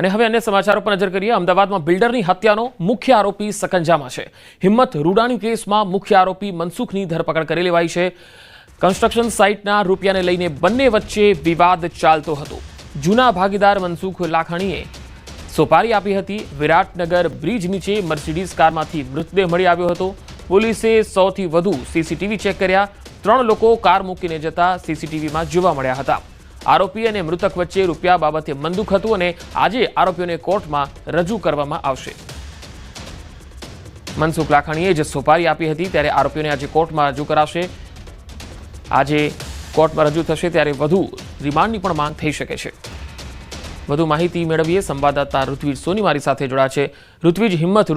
અને હવે અન્ય સમાચારો પર નજર કરીએ। અમદાવાદમાં બિલ્ડરની હત્યાનો મુખ્ય આરોપી સકંજામાં છે। હિંમત રૂડાણી કેસમાં મુખ્ય આરોપી મનસુખની ધરપકડ કરી લેવાઈ છે। કન્સ્ટ્રક્શન સાઇટના રૂપિયાને લઈને બંને વચ્ચે વિવાદ ચાલતો હતો। જૂના ભાગીદાર મનસુખ લાખાણીએ સોપારી આપી હતી। વિરાટનગર બ્રિજ નીચે મર્સિડીઝ કારમાંથી મૃતદેહ મળી આવ્યો હતો। પોલીસે 100થી વધુ સીસીટીવી ચેક કર્યા। 3 લોકો કાર મૂકીને જતા સીસીટીવીમાં જોવા મળ્યા હતા। આરોપી અને મૃતક વચ્ચે રૂપિયા બાબતે મંદુક હતું અને આજે આરોપીઓને કોર્ટમાં રજૂ કરવામાં આવશે। મનસુખ લાખાણીએ જે સોપારી આપી હતી ત્યારે આરોપીઓને આજે કોર્ટમાં રજૂ કરાશે। આજે કોર્ટમાં રજૂ થશે ત્યારે વધુ રિમાન્ડની પણ માંગ થઈ શકે છે। વધુ માહિતી મેળવીએ। સંવાદદાતા ઋત્વિજ સોની મારી સાથે જોડાયા છે। ઋત્વિજ, હિંમત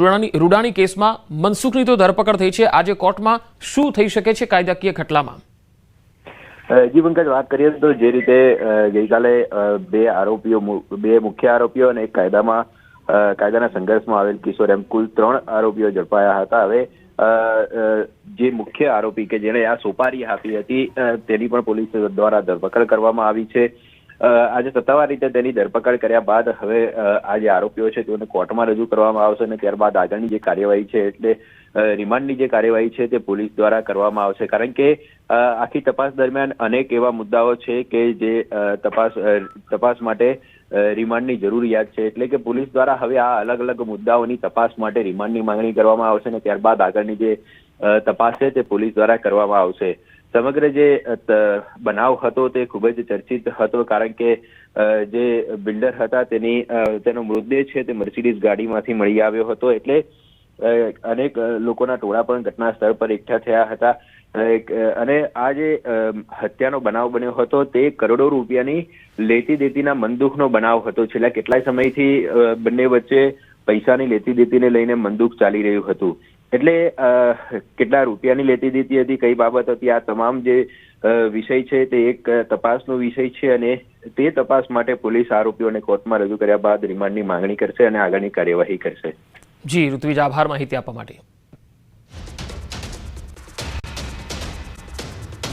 રૂડાણી કેસમાં મનસુખની તો ધરપકડ થઈ છે, આજે કોર્ટમાં શું થઈ શકે છે કાયદાકીય ખટલામાં? જી પંકજ, વાત કરીએ તો જે રીતે ગઈકાલે બે મુખ્ય આરોપીઓ અને એક કાયદાના સંઘર્ષમાં આવેલ કિશોર એમ કુલ 3 આરોપીઓ ઝડપાયા હતા। હવે જે મુખ્ય આરોપી કે જેણે આ સોપારી આપી હતી તેની પણ પોલીસ દ્વારા ધરપકડ કરવામાં આવી છે। આજે સત્તાવાર રીતે તેની ધરપકડ કર્યા બાદ હવે આ જે આરોપીઓ છે તેઓને કોર્ટમાં રજૂ કરવામાં આવશે અને ત્યારબાદ આગળની જે કાર્યવાહી છે એટલે રિમાન્ડની જે કાર્યવાહી છે તે પોલીસ દ્વારા કરવામાં આવશે। કારણ કે આખી તપાસ દરમિયાન અનેક એવા મુદ્દાઓ છે કે જે તપાસ માટે રિમાન્ડની જરૂરિયાત છે, એટલે કે પોલીસ દ્વારા હવે આ અલગ અલગ મુદ્દાઓની તપાસ માટે રિમાન્ડની માંગણી કરવામાં આવશે અને ત્યારબાદ આગળની જે તપાસ છે તે પોલીસ દ્વારા કરવામાં આવશે। સમગ્ર જે બનાવ હતો તે ખૂબ જ ચર્ચિત હતો, કારણ કે જે બિલ્ડર હતા તેનો મૃતદેહ છે તે મર્સિડીઝ ગાડીમાંથી મળી આવ્યો હતો। એટલે અનેક લોકોના ટોળા પણ ઘટના સ્થળ પર એકઠા થયા હતા અને આ જે હત્યાનો બનાવ બન્યો હતો તે કરોડો રૂપિયાની લેતી દેતીના મંદુકનો બનાવ હતો। છેલ્લા કેટલાય સમયથી બંને વચ્ચે પૈસાની લેતી દેતીને લઈને મંદુક ચાલી રહ્યું હતું। એટલે કેટલા રૂપિયાની લેતી દેતી હતી, કઈ બાબત હતી, આ તમામ જે વિષય છે તે એક તપાસનો વિષય છે અને તે તપાસ માટે પોલીસ આરોપીઓને કોર્ટમાં રજૂ કર્યા બાદ રિમાન્ડની માંગણી કરશે અને આગળની કાર્યવાહી કરશે। જી ઋત્વિજ, આભાર માહિતી આપવા માટે।